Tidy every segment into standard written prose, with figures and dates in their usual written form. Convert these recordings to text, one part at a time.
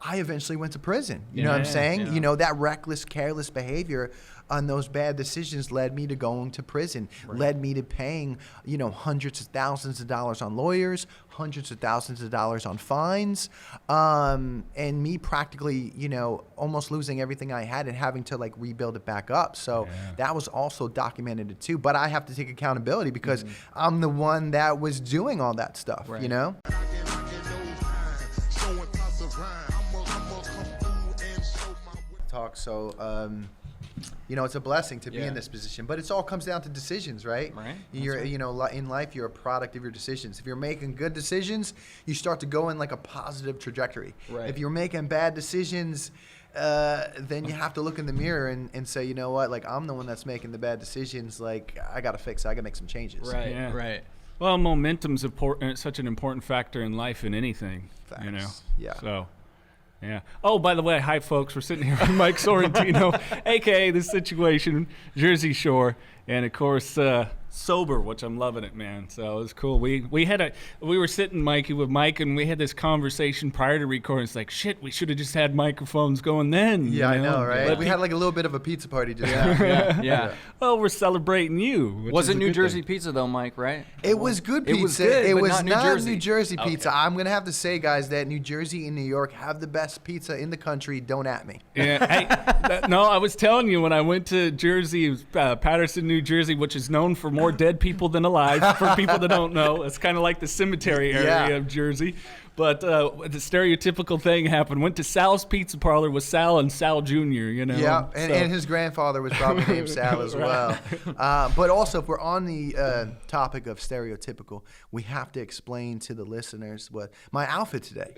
I eventually went to prison. You know what I'm saying? Yeah. You know, that reckless, careless behavior on those bad decisions led me to going to prison, led me to paying, you know, hundreds of thousands of dollars on lawyers, hundreds of thousands of dollars on fines, and me practically, you know, almost losing everything I had and having to like rebuild it back up. So that was also documented too. But I have to take accountability because I'm the one that was doing all that stuff, you know? So, you know, it's a blessing to be in this position, but it all comes down to decisions, right? You're, you know, in life, you're a product of your decisions. If you're making good decisions, you start to go in like a positive trajectory. If you're making bad decisions, then you have to look in the mirror and say, you know what, like I'm the one that's making the bad decisions. Like I got to fix it. I got to make some changes. Well, momentum's such an important factor in life in anything, you know? So. Yeah. Oh, by the way, hi, folks. We're sitting here with Mike Sorrentino, a.k.a. The Situation, Jersey Shore, and, of course, sober, which I'm loving it, man. So it was cool. We were sitting, Mikey, with Mike, and we had this conversation prior to recording. It's like, shit, we should have just had microphones going then. Yeah, you know? I know, right? But we had like a little bit of a pizza party just now. Well, we're celebrating you. Wasn't New Jersey pizza, though, Mike, right? It was good pizza. It was good, it but was not New Jersey pizza. Okay. I'm going to have to say, guys, that New Jersey and New York have the best pizza in the country. Don't at me. Yeah, hey, I was telling you when I went to Jersey, Patterson, New Jersey, which is known for more dead people than alive. For people that don't know, it's kind of like the cemetery area of Jersey. But the stereotypical thing happened. Went to Sal's Pizza Parlor with Sal and Sal Jr., you know? Yeah, and his grandfather was probably named Sal as well. But also, if we're on the topic of stereotypical, we have to explain to the listeners what my outfit today.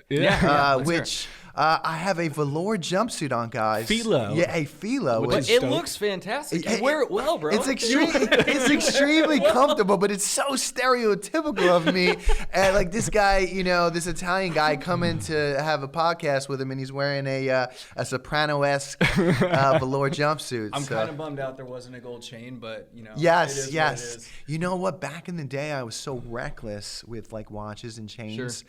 Which I have a velour jumpsuit on, guys. Philo. Yeah, a philo. It looks fantastic. You wear it well, bro. It's extremely comfortable, but it's so stereotypical of me. And like this guy, you know, this Italian guy coming to have a podcast with him, and he's wearing a soprano-esque velour jumpsuit. I'm kind of bummed out there wasn't a gold chain, but you know. Yes. It is. You know what? Back in the day, I was so reckless with like watches and chains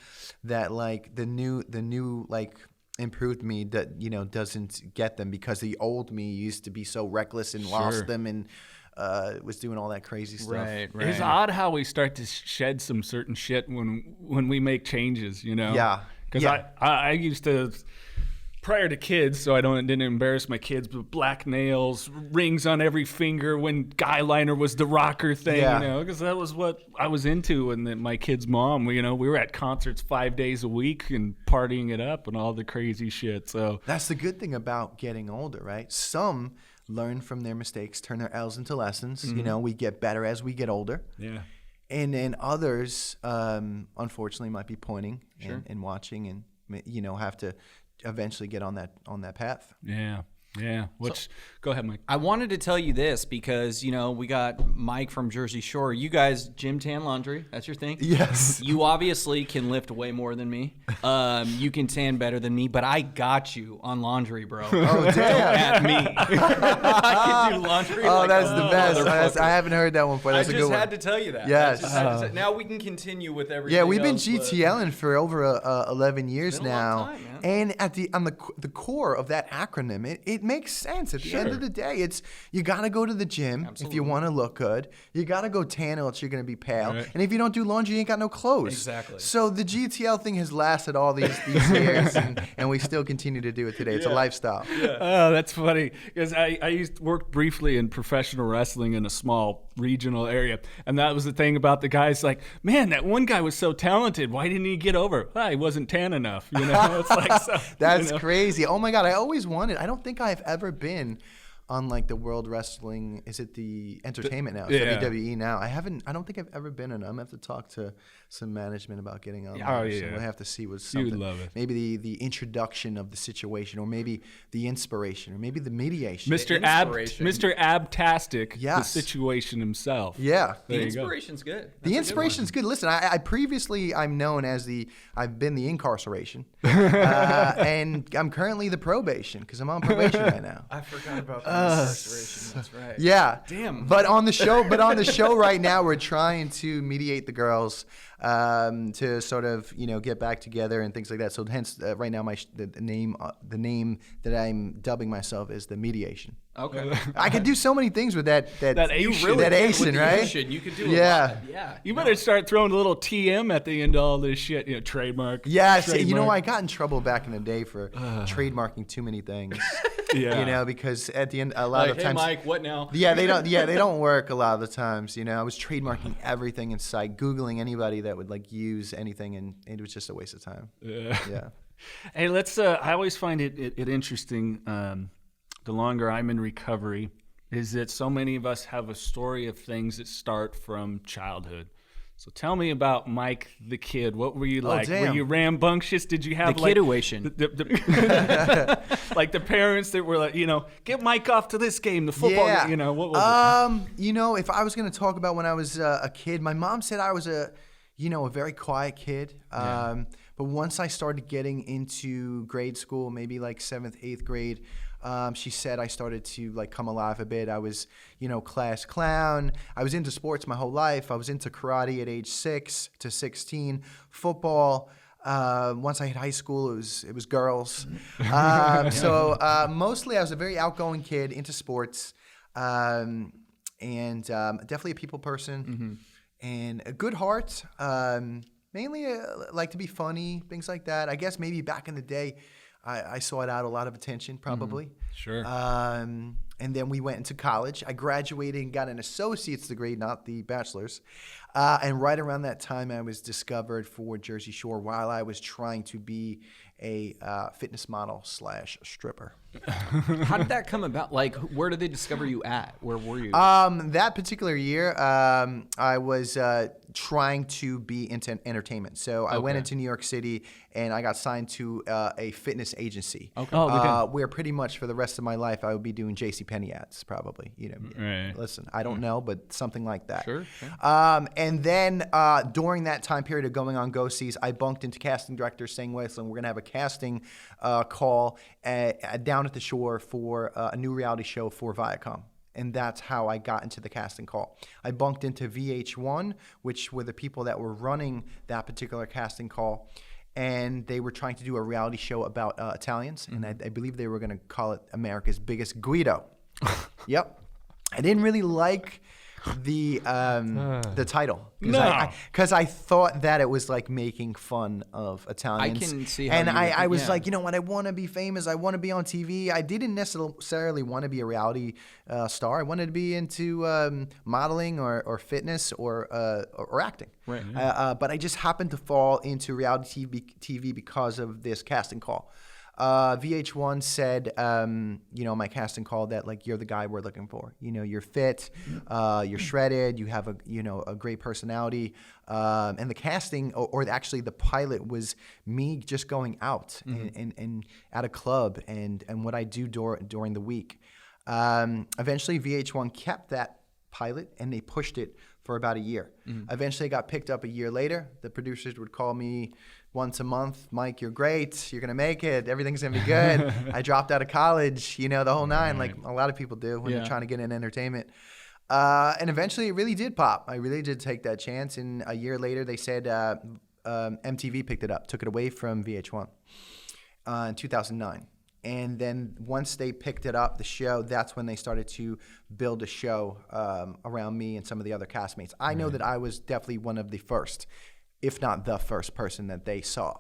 that like the new like improved me that, you know, doesn't get them because the old me used to be so reckless and lost them and was doing all that crazy stuff. Right. It's odd how we start to shed some certain shit when we make changes, you know? Yeah. Because I used to, prior to kids, so I didn't embarrass my kids, but black nails, rings on every finger when guy liner was the rocker thing, you know, because that was what I was into. And then my kid's mom, you know, we were at concerts 5 days a week and partying it up and all the crazy shit. So that's the good thing about getting older, right? Some learn from their mistakes, turn their L's into lessons. You know, we get better as we get older. Yeah. And then others, unfortunately, might be pointing and watching and, you know, have to eventually get on that path. Yeah. Go ahead, Mike. I wanted to tell you this because, you know, we got Mike from Jersey Shore. You guys, gym tan laundry, that's your thing? Yes. You obviously can lift way more than me. You can tan better than me, but I got you on laundry, bro. Oh, damn. At me. I can do laundry. That's the best. I haven't heard that one before. That's a good one. I just had to tell you that. Yes. Now we can continue with everything. Yeah, we've been else, GTLing for over 11 years now. Long time, man. And on the core of that acronym, it makes sense. At the end of the day, it's you got to go to the gym if you want to look good. You got to go tan or else you're going to be pale. Right. And if you don't do laundry, you ain't got no clothes. Exactly. So the GTL thing has lasted all these years, and we still continue to do it today. It's a lifestyle. Yeah. Oh, that's funny. Because I used to work briefly in professional wrestling in a small regional area. And that was the thing about the guys like, man, that one guy was so talented. Why didn't he get over? Well, he wasn't tan enough. You know, it's like so, that's crazy. Oh my God. I always wanted, I don't think I've ever been on like the World Wrestling, is it the Entertainment now? It's WWE now. I don't think I've ever been in it. I'm gonna have to talk to some management about getting on there. So we'll have to see what's something. You'd love it. Maybe the introduction of the situation, or maybe the inspiration, or maybe the mediation. Mr. Abtastic, the situation himself. Yeah. The inspiration's good. The inspiration's good. Listen, I'm known as I've been the incarceration. And I'm currently the probation because I'm on probation right now. I forgot about that. Incarceration, that's right. Yeah. Damn. But on the show right now, we're trying to mediate the girls to sort of, get back together and things like that. So hence, right now, the name that I'm dubbing myself is the mediation. Okay. I could do so many things with that Asian. that Asian, right? Asian, you could do a Yeah. lot. Yeah. You better start throwing a little TM at the end of all this shit. Trademark. Yes, Trademark. I got in trouble back in the day for trademarking too many things. Yeah. Because at the end, a lot of Hey, times, Mike, what now? yeah, they don't work a lot of the times. I was trademarking everything in sight, Googling anybody that would use anything, and it was just a waste of time. Yeah. Hey, let's. I always find it interesting. The longer I'm in recovery, is that so many of us have a story of things that start from childhood. So tell me about Mike the kid. What were you like? Damn. Were you rambunctious? Did you have The kidduation. like the parents that were like, get Mike off to this game, the football Yeah. game, what was it? If I was going to talk about when I was a kid, my mom said I was a very quiet kid. But once I started getting into grade school, maybe like 7th, 8th grade, she said I started to come alive a bit. I was, class clown. I was into sports my whole life. I was into karate at age 6 to 16, football. Once I hit high school, it was girls. So mostly I was a very outgoing kid, into sports, and definitely a people person, and a good heart. Mainly like to be funny, things like that. I guess maybe back in the day, I sought out a lot of attention, probably. Sure. And then we went into college. I graduated and got an associate's degree, not the bachelor's. And right around that time, I was discovered for Jersey Shore while I was trying to be a fitness model / stripper. How did that come about? Where did they discover you at? Where were you? That particular year, I was trying to be into entertainment. So I went into New York City and I got signed to a fitness agency. Okay. Where pretty much for the rest of my life, I would be doing JCPenney ads, probably. Right. Listen, I don't know, but something like that. Sure. And then during that time period of going on go-sees, I bunked into casting directors saying, listen, we're going to have a casting call down at the shore for a new reality show for Viacom. And that's how I got into the casting call. I bunked into VH1, which were the people that were running that particular casting call. And they were trying to do a reality show about Italians. And I believe they were going to call it America's Biggest Guido. Yep. I didn't really like the title because I thought that it was making fun of Italians. I can see how and you I was yeah. like, what, I want to be famous. I want to be on TV. I didn't necessarily want to be a reality star. I wanted to be into modeling or fitness or acting. Right. But I just happened to fall into reality TV because of this casting call. VH1 said, my casting call that you're the guy we're looking for. You're fit, you're shredded, you have a great personality. And the casting, or actually the pilot, was me just going out and at a club and what I do during the week. Eventually, VH1 kept that pilot and they pushed it for about a year. Eventually, it got picked up a year later. The producers would call me once a month. Mike, you're great. You're going to make it. Everything's going to be good. I dropped out of college, the whole nine, like a lot of people do when they're trying to get in entertainment. And eventually, it really did pop. I really did take that chance. And a year later, they said MTV picked it up, took it away from VH1 in 2009. And then once they picked it up, the show, that's when they started to build a show around me and some of the other castmates. I know that I was definitely one of the first, if not the first person that they saw.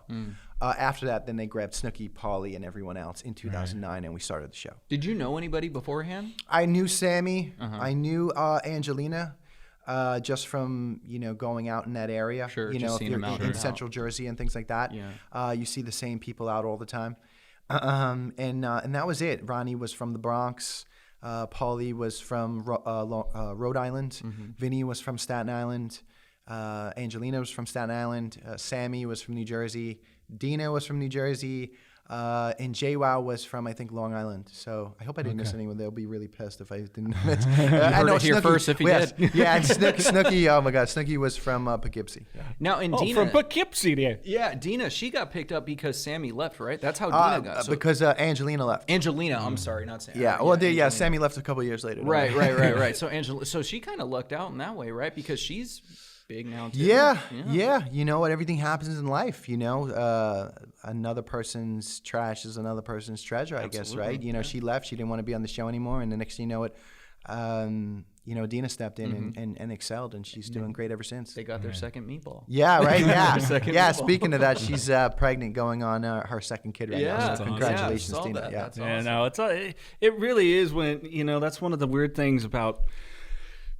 After that, then they grabbed Snooki, Pauly, and everyone else in 2009, and we started the show. Did you know anybody beforehand? I knew Sammy. I knew Angelina. Just from going out in that area, Sure, if just seeing you're them out in and Central Jersey and things like that, you see the same people out all the time. And that was it. Ronnie was from the Bronx. Pauly was from Rhode Island. Vinny was from Staten Island. Angelina was from Staten Island. Sammy was from New Jersey. Dina was from New Jersey. And JWoww was from, I think, Long Island. So I hope I didn't miss anyone. They'll be really pissed if I didn't miss. I know it here first if you did. Yeah, and Snooki, oh my God, Snooki was from Poughkeepsie. Yeah. Now, and Dina. From Poughkeepsie, there. Yeah, Dina, she got picked up because Sammy left, right? That's how Dina got. So, because Angelina left. Angelina, I'm sorry, not Sammy. Yeah, well, Sammy left a couple years later. Right. So she kind of lucked out in that way, right? Because she's big now too. Yeah. You know what? Everything happens in life. You know, another person's trash is another person's treasure. I guess, right? You know, she left. She didn't want to be on the show anymore, and the next thing you know it, you know, Dina stepped in and excelled, and she's doing great ever since. They got their second meatball. Yeah, right. Yeah, meatball. Speaking of that, she's pregnant, going on her second kid right now. So congratulations, Dina. That. Yeah, That's yeah. awesome. No, it really is when that's one of the weird things about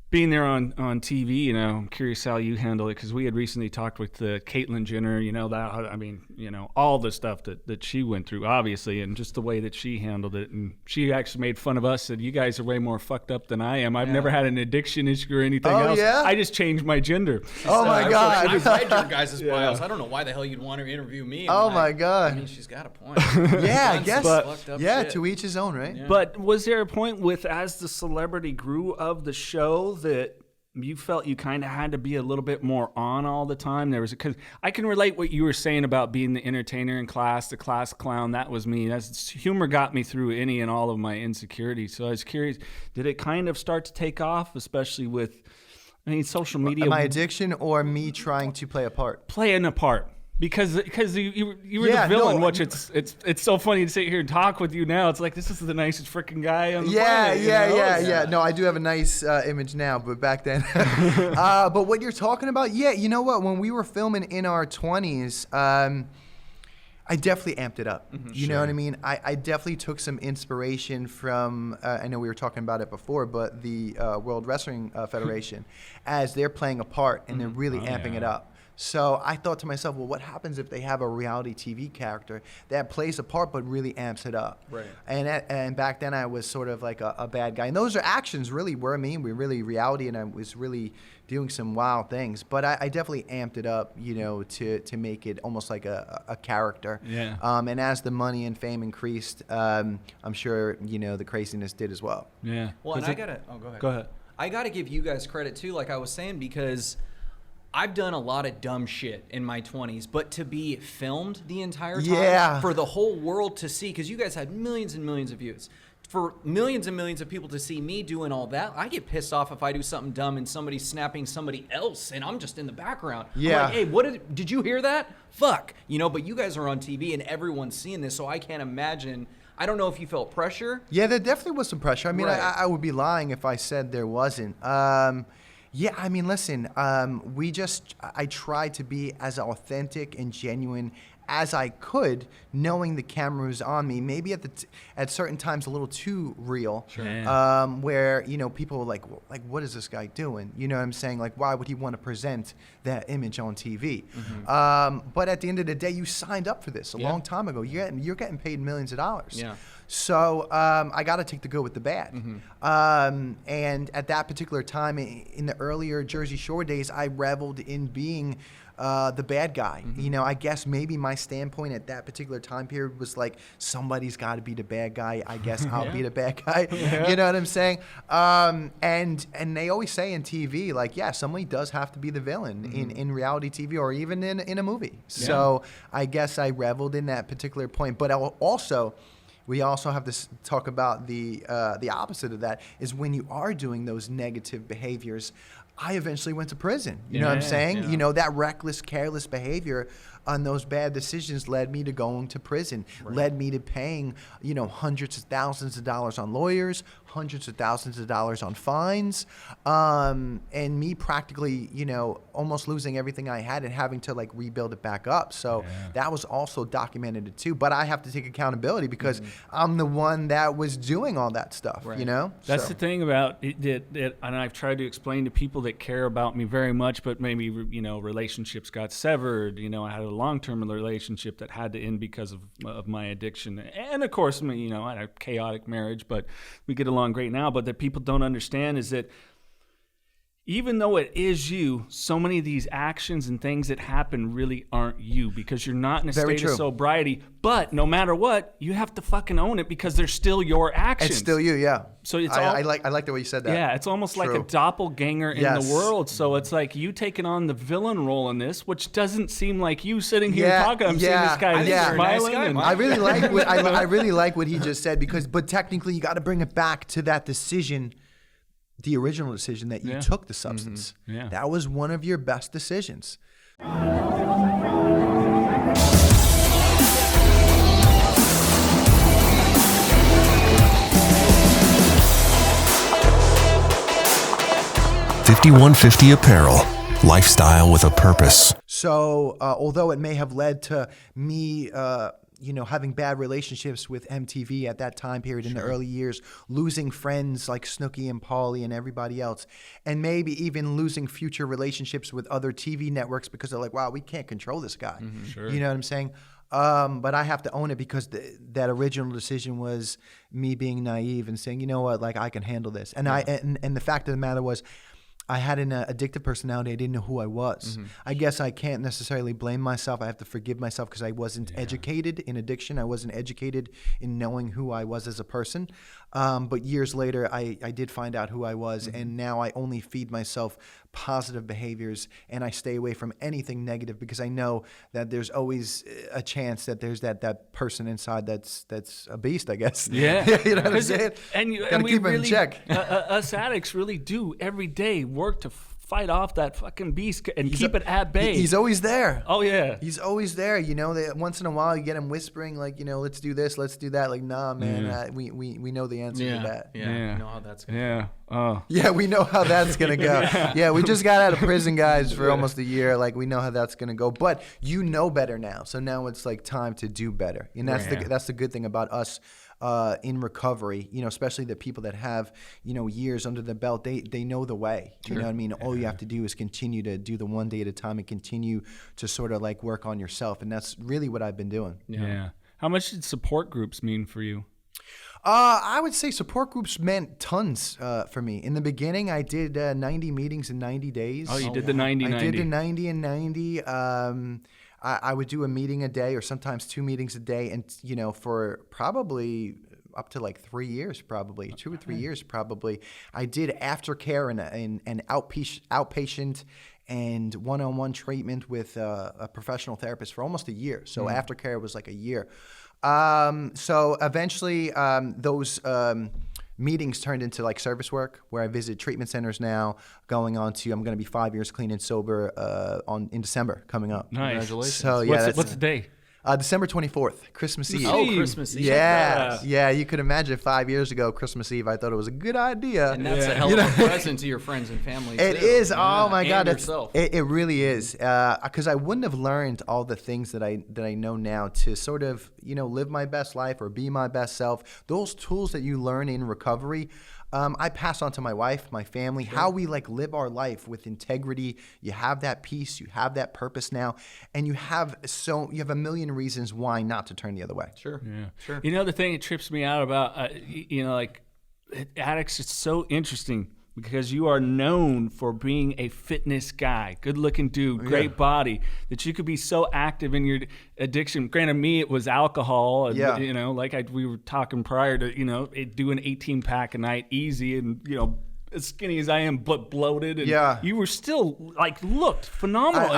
being there on TV. You know, I'm curious how you handle it, because we had recently talked with Caitlyn Jenner. You know that, I mean, you know, all the stuff that she went through, obviously, and just the way that she handled it. And she actually made fun of us, said, "You guys are way more fucked up than I am. I've never had an addiction issue or anything else. Yeah? I just changed my gender." Oh my God! I've read your guys' bios. I don't know why the hell you'd want her to interview me. Oh my God! I mean, she's got a point. Yeah, I guess. Shit. To each his own, right? Yeah. But was there a point as the celebrity grew of the show that you felt you kind of had to be a little bit more on all the time? There was, because I can relate what you were saying about being the entertainer in class, the class clown. That was me. Humor got me through any and all of my insecurities. So I was curious, did it kind of start to take off, especially with, I mean, social media? My addiction or me trying to play a part? Playing a part. Because you were the villain, which it's so funny to sit here and talk with you now. It's like, this is the nicest freaking guy on the planet. Yeah. No, I do have a nice image now, but back then. But what you're talking about, you know what? When we were filming in our 20s, I definitely amped it up. You know what I mean? I definitely took some inspiration from, I know we were talking about it before, but the World Wrestling Federation, as they're playing a part and they're really amping it up. So I thought to myself, well, what happens if they have a reality TV character that plays a part but really amps it up? Right. And back then I was sort of like a bad guy. And those actions really were me. We really reality, and I was really doing some wild things. But I definitely amped it up, you know, to make it almost like a character. Yeah. And as the money and fame increased, I'm sure, you know, the craziness did as well. Yeah. Well, and go ahead. Go ahead. I gotta give you guys credit too, like I was saying, because I've done a lot of dumb shit in my 20s, but to be filmed the entire time for the whole world to see, because you guys had millions and millions of views, for millions and millions of people to see me doing all that, I get pissed off if I do something dumb and somebody's snapping somebody else and I'm just in the background. Yeah. I'm like, hey, did you hear that? Fuck. You know, but you guys are on TV and everyone's seeing this, so I can't imagine. I don't know if you felt pressure. Yeah, there definitely was some pressure. I mean, I would be lying if I said there wasn't. Yeah, I mean, listen, I tried to be as authentic and genuine as I could, knowing the camera was on me. Maybe at certain times a little too real. Sure. Where, you know, people were like, what is this guy doing? You know what I'm saying? Like, why would he want to present that image on TV? But at the end of the day, you signed up for this a long time ago. You're getting paid millions of dollars. Yeah. So I got to take the good with the bad. And at that particular time, in the earlier Jersey Shore days, I reveled in being the bad guy. You know, I guess maybe my standpoint at that particular time period was like, somebody's got to be the bad guy. I guess I'll be the bad guy. You know what I'm saying? And they always say in TV, like, somebody does have to be the villain in reality TV or even in a movie. So I guess I reveled in that particular point. But we also have to talk about the opposite of that, is when you are doing those negative behaviors. I eventually went to prison. You know what I'm saying? Yeah. You know, that reckless, careless behavior on those bad decisions led me to going to prison, led me to paying, you know, hundreds of thousands of dollars on lawyers, hundreds of thousands of dollars on fines, and me practically, you know, almost losing everything I had and having to like rebuild it back up. So that was also documented too. But I have to take accountability because I'm the one that was doing all that stuff, you know? That's the thing about it, and I've tried to explain to people that care about me very much, but maybe, you know, relationships got severed. You know, I had a long-term relationship that had to end because of my addiction. And of course, you know, I had a chaotic marriage, but we get along great now. But that people don't understand is that even though it is you, so many of these actions and things that happen really aren't you because you're not in a state of sobriety. But no matter what, you have to fucking own it because they're still your actions. It's still you, yeah. So it's I like the way you said that. Yeah, it's almost like a doppelganger in the world. So it's like you taking on the villain role in this, which doesn't seem like you sitting here talking. I'm seeing this guy smiling. I really like what I really like what he just said but technically you got to bring it back to that decision. The original decision that you took the substance. Mm-hmm. Yeah. That was one of your best decisions. $51.50 Apparel. Lifestyle with a purpose. So, although it may have led to me, having bad relationships with MTV at that time period in the early years, losing friends like Snooki and Paulie and everybody else, and maybe even losing future relationships with other TV networks because they're like, wow, we can't control this guy. Mm-hmm, sure. You know what I'm saying? But I have to own it because that original decision was me being naive and saying, you know what, like I can handle this. And and the fact of the matter was, I had an addictive personality. I didn't know who I was. Mm-hmm. I guess I can't necessarily blame myself. I have to forgive myself because I wasn't educated in addiction. I wasn't educated in knowing who I was as a person. But years later, I did find out who I was, and now I only feed myself positive behaviors, and I stay away from anything negative because I know that there's always a chance that there's that person inside that's a beast, I guess. Yeah. You know what I'm saying? And we keep it in really, check. Us addicts really do every day work to fight off that fucking beast and keep it at bay. He's always there. Oh, yeah. He's always there. Once in a while you get him whispering like, let's do this, let's do that. Like, nah, man, we know the answer to that. Yeah. We know how that's going to go. Oh. Yeah, we know how that's going to go. Yeah, we just got out of prison, guys, for almost a year. Like, we know how that's going to go. But you know better now. So now it's like time to do better. And that's the good thing about us in recovery, especially the people that have, years under the belt, they know the way. You know what I mean? All you have to do is continue to do the one day at a time and continue to sort of like work on yourself. And that's really what I've been doing. Yeah. How much did support groups mean for you? I would say support groups meant tons for me. In the beginning, I did 90 meetings in 90 days. Oh, you did the 90-90. I did the 90 and 90. I would do a meeting a day or sometimes 2 meetings a day, and for probably up to like 3 years, probably 2 or 3 years, probably. I did aftercare and outpatient and one-on-one treatment with a professional therapist for almost a year. So aftercare was like a year. So eventually those meetings turned into like service work where I visit treatment centers now, I'm going to be 5 years clean and sober in December coming up. Nice. Congratulations. So yeah, what's the day? December 24th, Christmas Eve. Oh, Christmas Eve. Yeah, you could imagine 5 years ago, Christmas Eve, I thought it was a good idea. And that's a hell of a present to your friends and family, too. It is. Oh, my God. Yourself. It really is. Because I wouldn't have learned all the things that I know now to sort of, live my best life or be my best self. Those tools that you learn in recovery, I pass on to my wife, my family, how we like live our life with integrity. You have that peace, you have that purpose now, and you have a million reasons why not to turn the other way. Sure. Yeah. Sure. The thing that trips me out about, like addicts, it's so interesting because you are known for being a fitness guy, good-looking dude, great body, that you could be so active in your addiction. Granted, me, it was alcohol. And, we were talking prior to, do an 18-pack a night easy and, as skinny as I am, but bloated. And you were still, looked phenomenal.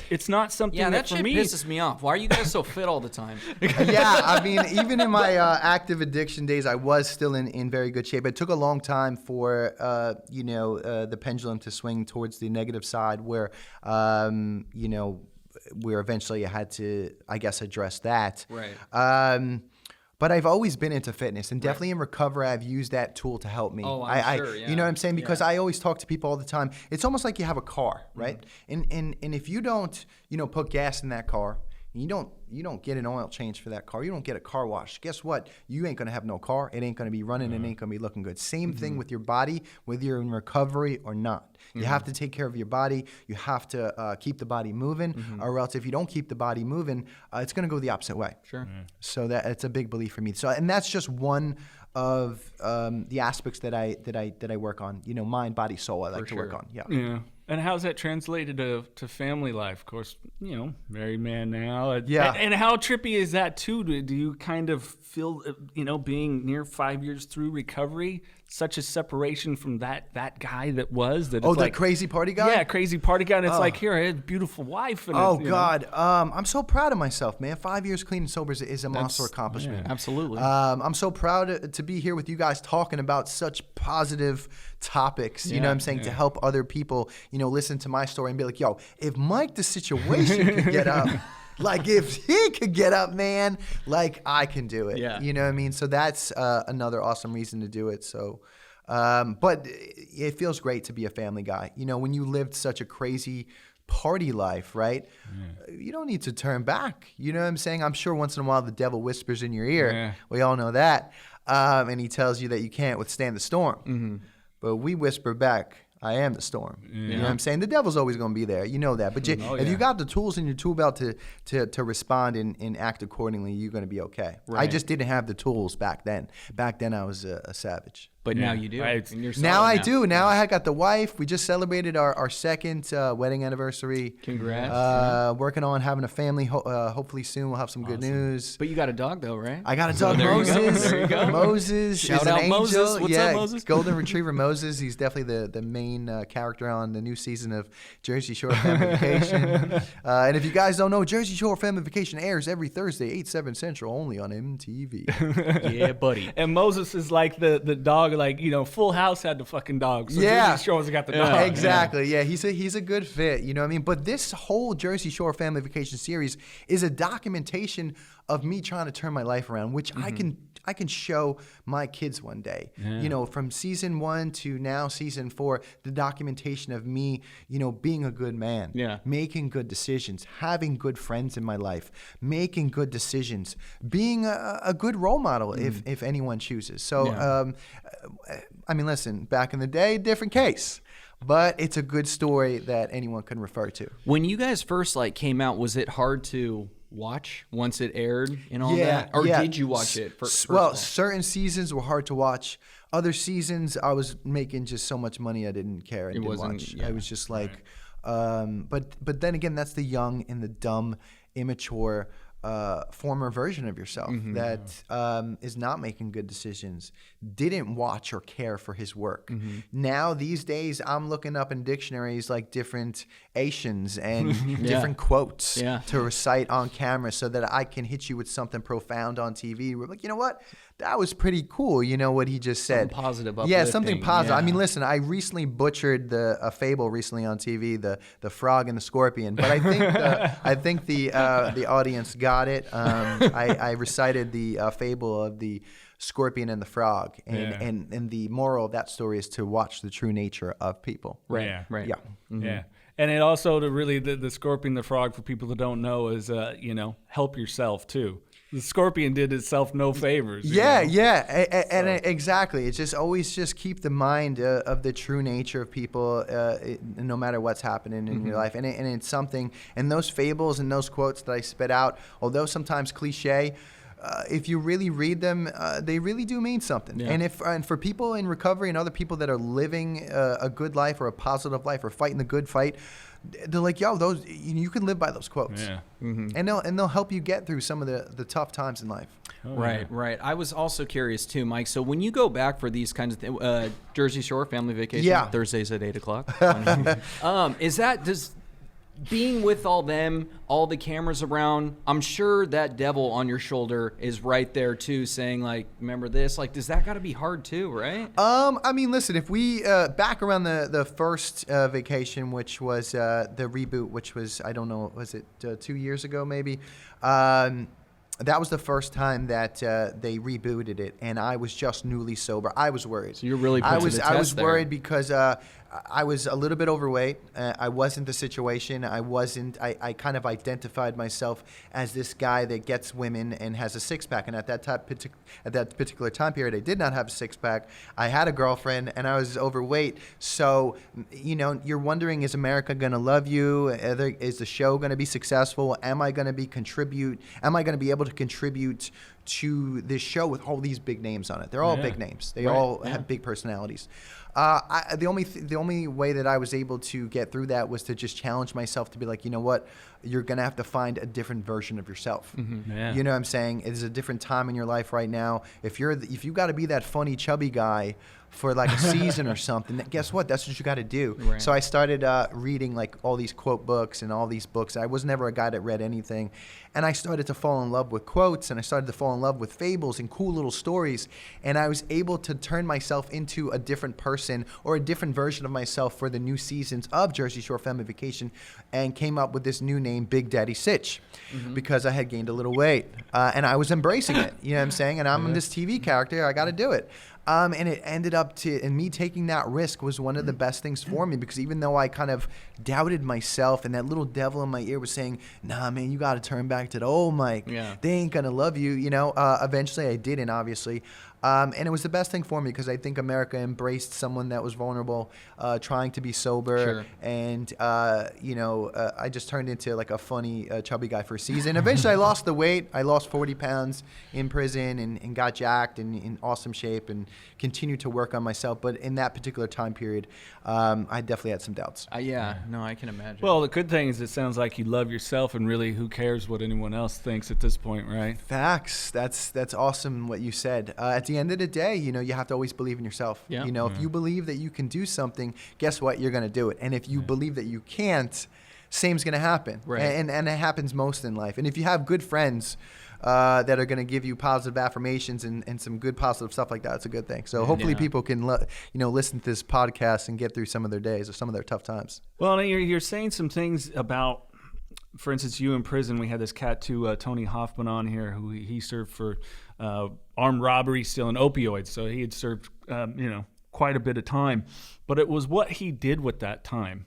It's not something that for me... pisses me off. Why are you guys so fit all the time? Yeah, I mean, even in my active addiction days, I was still in very good shape. It took a long time for, the pendulum to swing towards the negative side where, where eventually I had to, I guess, address that. Right. But I've always been into fitness, and definitely in recovery, I've used that tool to help me. Oh, I'm sure, yeah. You know what I'm saying? Because I always talk to people all the time. It's almost like you have a car, right? And if you don't, put gas in that car, You don't get an oil change for that car. You don't get a car wash. Guess what? You ain't gonna have no car. It ain't gonna be running. It ain't gonna be looking good. Same thing with your body, whether you're in recovery or not. You have to take care of your body. You have to keep the body moving, or else if you don't keep the body moving, it's gonna go the opposite way. Sure. So it's a big belief for me. So, and that's just one of the aspects that I work on. Mind, body, soul. I like to work on. Yeah. And how's that translated to family life? Of course, married man now. Yeah. And how trippy is that too? Do you kind of feel, being near 5 years through recovery, such a separation from that guy that was that? Oh, the crazy party guy. Yeah, crazy party guy. And it's like, here, I had a beautiful wife. And God, I'm so proud of myself, man. 5 years clean and sober is a monster accomplishment. Yeah, absolutely. I'm so proud to be here with you guys talking about such positive topics. You know what I'm saying, to help other people. Listen to my story and be like, yo, if Mike the Situation could get up, like if he could get up, man, like I can do it. Yeah. You know what I mean? So that's another awesome reason to do it. So, but it feels great to be a family guy. When you lived such a crazy party life, right? You don't need to turn back. You know what I'm saying? I'm sure once in a while the devil whispers in your ear. Yeah. We all know that. And he tells you that you can't withstand the storm. But we whisper back, I am the storm. You know what I'm saying? The devil's always going to be there. You know that. But if you got the tools in your tool belt to respond and act accordingly, you're going to be okay. Right. I just didn't have the tools back then. Back then, I was a savage. But now you do. And you're Now solid I do. Now I got the wife. We just celebrated our second wedding anniversary. Congrats. Working on having a family. Hopefully soon we'll have some good news. But you got a dog though, right? I got a dog, there you go. Moses. There you go. Moses Shout is an out angel. Moses. What's up, Moses? Golden Retriever Moses. He's definitely the main character on the new season of Jersey Shore Family Vacation. And if you guys don't know, Jersey Shore Family Vacation airs every Thursday, 8/7 Central, only on MTV. Yeah, buddy. And Moses is like the dog, Full House had the fucking dog. So Jersey Shore's got the dog. Exactly. Yeah, he's a good fit. You know what I mean? But this whole Jersey Shore Family Vacation series is a documentation of me trying to turn my life around, which I can show my kids one day. From season 1 to now season 4, the documentation of me, being a good man, making good decisions, having good friends in my life, making good decisions, being a good role model if anyone chooses. So, listen, back in the day, different case. But it's a good story that anyone can refer to. When you guys first came out, was it hard to watch once it aired and all that? Or did you watch it? Certain seasons were hard to watch. Other seasons, I was making just so much money I didn't care. I was just like, but then again, that's the young and the dumb, immature former version of yourself that is not making good decisions, didn't watch or care for his work. Now, these days, I'm looking up in dictionaries different Asians and different quotes to recite on camera so that I can hit you with something profound on TV. We're like, you know what? That was pretty cool. You know what he just said? Something positive, Yeah, something positive. Yeah. Listen, I recently butchered a fable recently on TV, the frog and the scorpion. But I think the audience got it. I recited the fable of the scorpion and the frog, and the moral of that story is to watch the true nature of people. Right. Yeah. Right. Yeah. Yeah. And it also the scorpion, the frog, for people that don't know, is help yourself too. The scorpion did itself no favors. Exactly. It's just always just keep the mind of the true nature of people, no matter what's happening in your life. And it's something. And those fables and those quotes that I spit out, although sometimes cliche, if you really read them, they really do mean something. Yeah. And for people in recovery and other people that are living a good life or a positive life or fighting the good fight, they're like, yo, those you can live by those quotes. Yeah. And they'll help you get through some of the tough times in life. Oh, right. I was also curious too, Mike. So when you go back for these kinds of things, Jersey Shore Family Vacation, Thursdays at 8:00. Does being with all the cameras around, I'm sure that devil on your shoulder is right there too, saying remember this? Does that got to be hard too, right? Listen, if we back around the first vacation, which was the reboot, which was, I don't know, was it 2 years ago maybe? That was the first time that they rebooted it, and I was just newly sober. I was worried. So you're really put to the test I was there. worried because I was a little bit overweight. I wasn't the situation. I kind of identified myself as this guy that gets women and has a six-pack. And at that particular time period, I did not have a six-pack. I had a girlfriend, and I was overweight. So, you're wondering, is America going to love you? Is the show going to be successful? Am I going to be able to contribute to this show with all these big names on it? They're all big names. They all have big personalities. The only way that I was able to get through that was to just challenge myself to be like, you know what, you're gonna have to find a different version of yourself. You know what I'm saying? It's a different time in your life right now. If you got to be that funny chubby guy for like a season or something, guess what? That's what you got to do. Right. So I started reading like all these quote books and all these books. I was never a guy that read anything. And I started to fall in love with quotes, and I started to fall in love with fables and cool little stories. And I was able to turn myself into a different person or a different version of myself for the new seasons of Jersey Shore Family Vacation, and came up with this new name, Big Daddy Sitch, because I had gained a little weight. And I was embracing it, you know what I'm saying? And I'm this TV character, I got to do it. And it ended up and me taking that risk was one of the best things for me, because even though I kind of doubted myself and that little devil in my ear was saying, nah, man, you got to turn back to the old Mike. Yeah. They ain't going to love you, eventually I didn't, obviously. And it was the best thing for me, because I think America embraced someone that was vulnerable, trying to be sober. Sure. And, I just turned into like a funny, chubby guy for a season. Eventually I lost the weight. I lost 40 pounds in prison and got jacked and in awesome shape and continued to work on myself. But in that particular time period, I definitely had some doubts. No, I can imagine. Well, the good thing is it sounds like you love yourself, and really who cares what anyone else thinks at this point, right? Facts. That's awesome what you said. At the end of the day, you have to always believe in yourself. Yeah. If you believe that you can do something, guess what? You're going to do it. And if you believe that you can't, same's going to happen. Right. And it happens most in life. And if you have good friends that are going to give you positive affirmations and some good positive stuff like that, it's a good thing. So hopefully people can listen to this podcast and get through some of their days or some of their tough times. Well, you're saying some things about, for instance, you in prison. We had this cat too, Tony Hoffman, on here, who he served for armed robbery, stealing opioids. So he had served, quite a bit of time. But it was what he did with that time.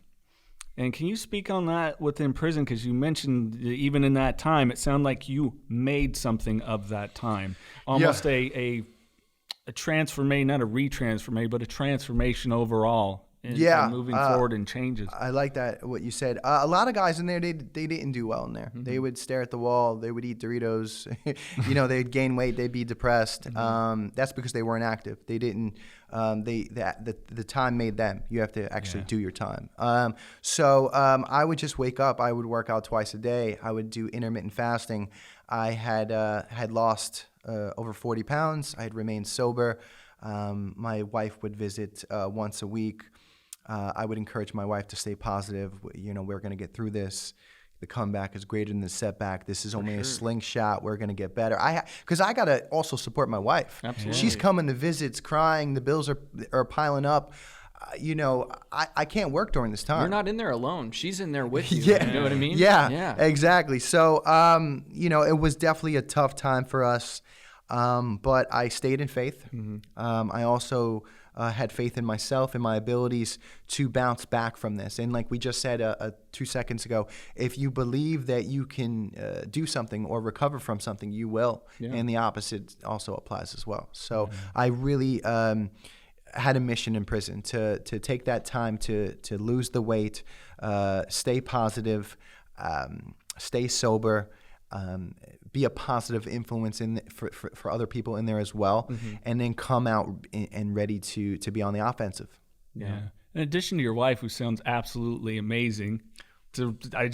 And can you speak on that within prison? Because you mentioned even in that time, it sounded like you made something of that time. Almost a transformation, not a retransformation, but a transformation overall. Moving forward and changes. I like that, what you said. A lot of guys in there, they didn't do well in there. Mm-hmm. They would stare at the wall. They would eat Doritos. They'd gain weight. They'd be depressed. Mm-hmm. That's because they weren't active. They didn't. The time made them. You have to actually do your time. So I would just wake up. I would work out twice a day. I would do intermittent fasting. I had lost over 40 pounds. I had remained sober. My wife would visit once a week. I would encourage my wife to stay positive. We're going to get through this. The comeback is greater than the setback. This is only a slingshot. We're going to get better. Because I got to also support my wife. Absolutely. She's coming to visits, crying. The bills are piling up. I can't work during this time. You're not in there alone. She's in there with you. Yeah. You know what I mean? Yeah, exactly. So, it was definitely a tough time for us. But I stayed in faith. Mm-hmm. I also had faith in myself and my abilities to bounce back from this. And like we just said 2 seconds ago, if you believe that you can do something or recover from something, you will. Yeah. And the opposite also applies as well. So I really had a mission in prison to take that time to lose the weight, stay positive, stay sober, be a positive influence for other people in there as well, and then come out and ready to be on the offensive. Yeah. In addition to your wife, who sounds absolutely amazing, I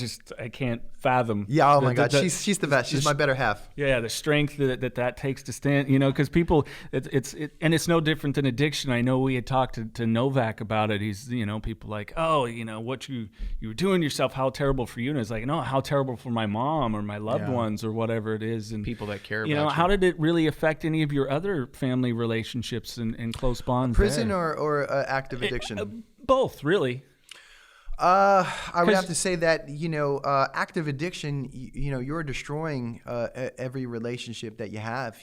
can't fathom. Yeah, oh my God, she's the best. She's my better half. Yeah, the strength that takes to stand. Because people, and it's no different than addiction. I know we had talked to Novak about it. He's, people like, oh, what you were doing yourself, how terrible for you, and it's like, no, how terrible for my mom or my loved ones or whatever it is, and people that care about you. How did it really affect any of your other family relationships and close bonds? Prison or active addiction? Both, really. I would have to say that, active addiction, you're destroying every relationship that you have,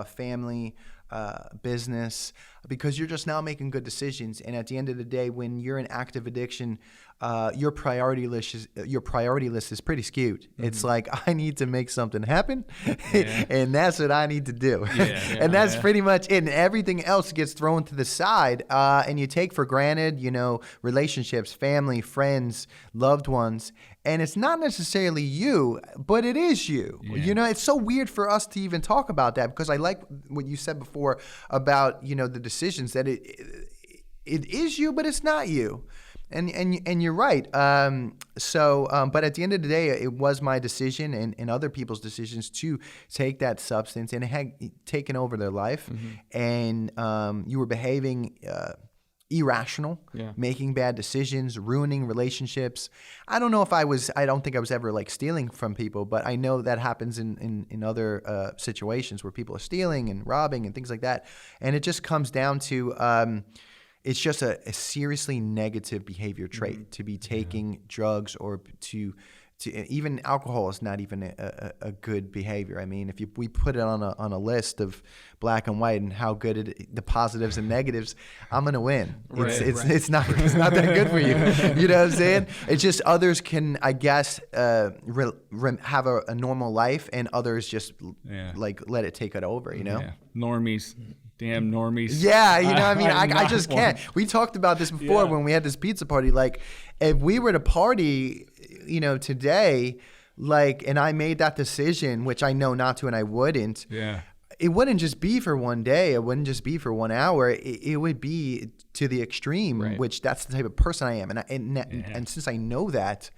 family, business, because you're just now making good decisions. And at the end of the day, when you're in active addiction, your priority list is pretty skewed. It's like, I need to make something happen, and that's what I need to do. And that's pretty much it. And everything else gets thrown to the side, and you take for granted, relationships, family, friends, loved ones. And it's not necessarily you, but it is you. It's so weird for us to even talk about that, because I like what you said before about, the decisions, that it is you, but it's not you. And you're right. But at the end of the day, it was my decision and other people's decisions to take that substance, and it had taken over their life. And you were behaving irrational, making bad decisions, ruining relationships. I don't think I was ever like stealing from people, but I know that happens in other situations where people are stealing and robbing and things like that. And it just comes down to, it's just a seriously negative behavior trait to be taking drugs, or to even alcohol is not even a good behavior. I mean, if we put it on a list of black and white and how good the positives and negatives, I'm gonna win. It's not that good for you. You know what I'm saying? It's just others can, I guess, have a normal life, and others just like let it take it over. Normies. Damn normies. Yeah, I just can't. We talked about this before when we had this pizza party. Like, if we were to party, today, like, and I made that decision, which I know not to, and I wouldn't. Yeah. It wouldn't just be for one day. It wouldn't just be for 1 hour. It would be to the extreme, which that's the type of person I am. And since I know that,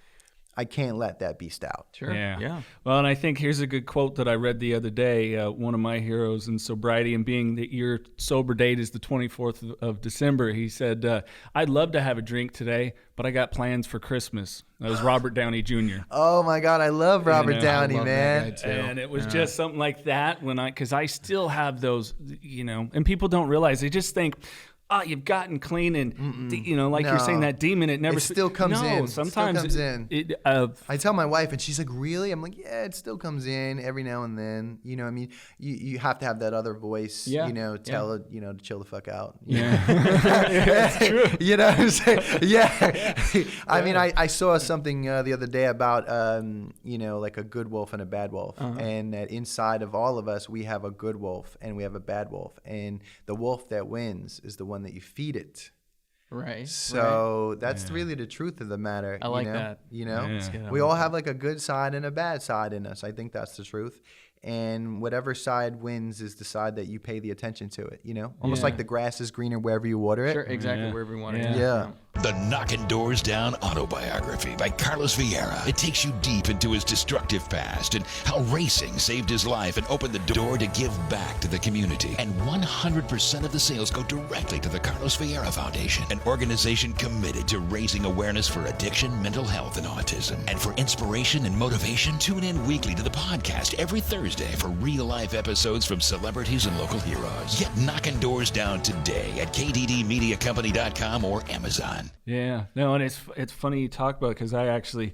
I can't let that beast out. Sure. Yeah. Well, and I think here's a good quote that I read the other day. One of my heroes in sobriety, and being that your sober date is the 24th of December, he said, I'd love to have a drink today, but I got plans for Christmas. That was Robert Downey Jr. Oh my God, I love Robert Downey, man. And it was just something like that because I still have those, and people don't realize, they just think, you've gotten clean, and you're saying, that demon, it still comes in. Sometimes it still comes in. I tell my wife, and she's like, "Really?" I'm like, "Yeah, it still comes in every now and then." You have to have that other voice. Tell it, to chill the fuck out. That's true. You know what I'm saying? Yeah. I mean, I saw something the other day about like a good wolf and a bad wolf, and that inside of all of us we have a good wolf and we have a bad wolf, and the wolf that wins is the one that you feed it. Right. So that's really the truth of the matter. I like that. We all have like a good side and a bad side in us. I think that's the truth. And whatever side wins is the side that you pay the attention to it, Almost like the grass is greener wherever you water it. Sure, exactly, wherever you water it. Yeah. The Knockin Doorz Down Autobiography by Carlos Vieira. It takes you deep into his destructive past and how racing saved his life and opened the door to give back to the community. And 100% of the sales go directly to the Carlos Vieira Foundation, an organization committed to raising awareness for addiction, mental health, and autism. And for inspiration and motivation, tune in weekly to the podcast every Thursday for real-life episodes from celebrities and local heroes. Get Knockin Doorz Down today at kddmediacompany.com or Amazon. Yeah, no, and it's funny you talk about it, because I think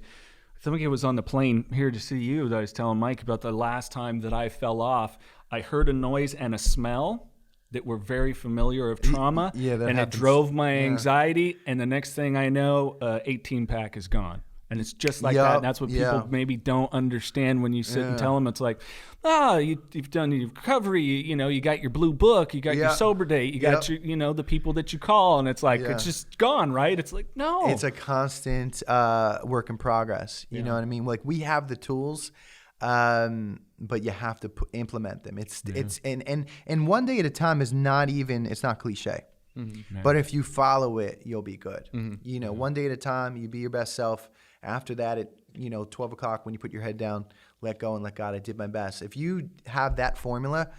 it was on the plane here to see you that I was telling Mike about the last time that I fell off. I heard a noise and a smell that were very familiar of trauma, and it drove my anxiety, and the next thing I know, 18-pack is gone. And it's just like that. And that's what people maybe don't understand when you sit and tell them. It's like, you've done your recovery. You got your blue book. You got your sober date. You got your, the people that you call. And it's like, it's just gone, right? It's like, no. It's a constant work in progress. You know what I mean? Like, we have the tools, but you have to implement them. It's and one day at a time is it's not cliche. Mm-hmm. But if you follow it, you'll be good. Mm-hmm. One day at a time, you be your best self. After that, at 12 o'clock, when you put your head down, let go and let God. I did my best. If you have that formula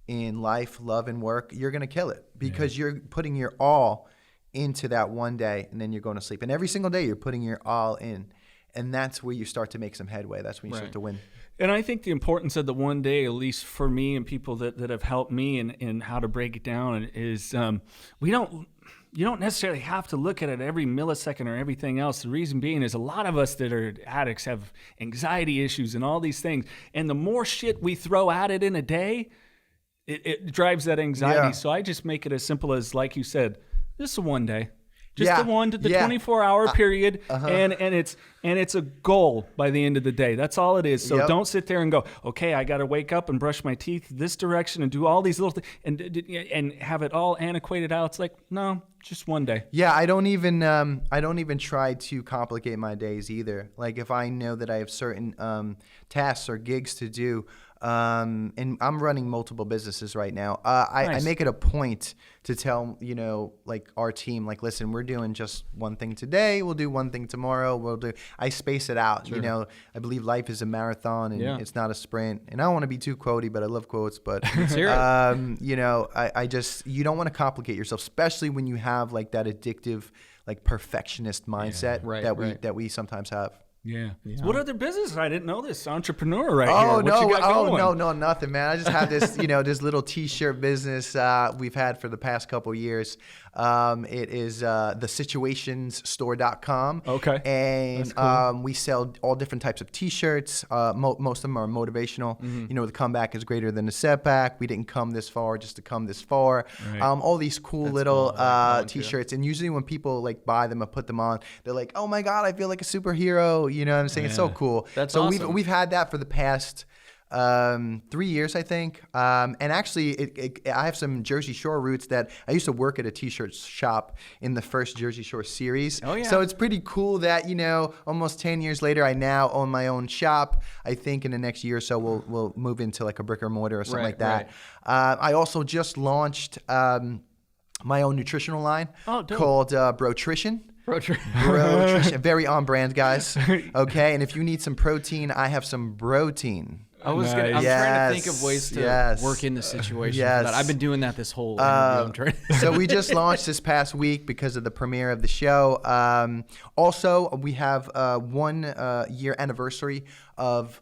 in life, love, and work, you're going to kill it, because you're putting your all into that one day, and then you're going to sleep. And every single day, you're putting your all in. And that's where you start to make some headway. That's when you start to win. And I think the importance of the one day, at least for me and people that have helped me in how to break it down, is you don't necessarily have to look at it every millisecond or everything else. The reason being is a lot of us that are addicts have anxiety issues and all these things. And the more shit we throw at it in a day, it drives that anxiety. Yeah. So I just make it as simple as, like you said, this is a one day. Just Yeah. the 24-hour period, and it's a goal by the end of the day. That's all it is. So don't sit there and go, okay, I got to wake up and brush my teeth this direction and do all these little things and have it all antiquated out. It's like, no, just one day. Yeah, I don't even try to complicate my days either. Like if I know that I have certain tasks or gigs to do, and I'm running multiple businesses right now. I make it a point to tell, like our team, like, listen, we're doing just one thing today. We'll do one thing tomorrow. I space it out. Sure. I believe life is a marathon and it's not a sprint. And I don't want to be too quotey, but I love quotes. But, I just, you don't want to complicate yourself, especially when you have like that addictive, like perfectionist mindset that we sometimes have. Yeah. So what other business? I didn't know this. Entrepreneur here. Oh, What no. you got going? No, nothing, man. I just have this, this little T-shirt business we've had for the past couple of years. It is thesituationsstore.com. Okay. And cool. We sell all different types of T-shirts. Most of them are motivational. The comeback is greater than the setback. We didn't come this far just to come this far. Right. All these cool little T-shirts. And usually when people like buy them and put them on, they're like, oh my God, I feel like a superhero. You know what I'm saying? It's so cool. That's so awesome. we've had that for the past 3 years, I think. And actually, I have some Jersey Shore roots that I used to work at a T-shirt shop in the first Jersey Shore series. Oh, yeah. So it's pretty cool that, almost 10 years later, I now own my own shop. I think in the next year or so, we'll move into like a brick or mortar or something like that. I also just launched my own nutritional line called Brotrition. Brotrition. Very on brand, guys. Okay, and if you need some protein, I have some Brotein. I'm trying to think of ways to work in the situation. For that. I've been doing that this whole interview. So we just launched this past week because of the premiere of the show. Also, we have 1 year anniversary of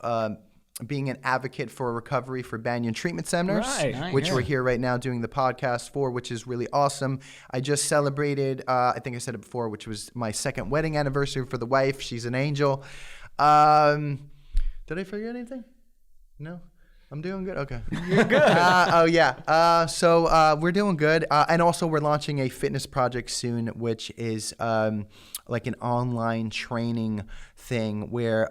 being an advocate for recovery for Banyan treatment centers, which we're here right now doing the podcast for, which is really awesome. I just celebrated, I think I said it before, which was my 2nd wedding anniversary for the wife. She's an angel. Did I forget anything? No? I'm doing good? Okay. You're good. So we're doing good. And also we're launching a fitness project soon, which is like an online training thing where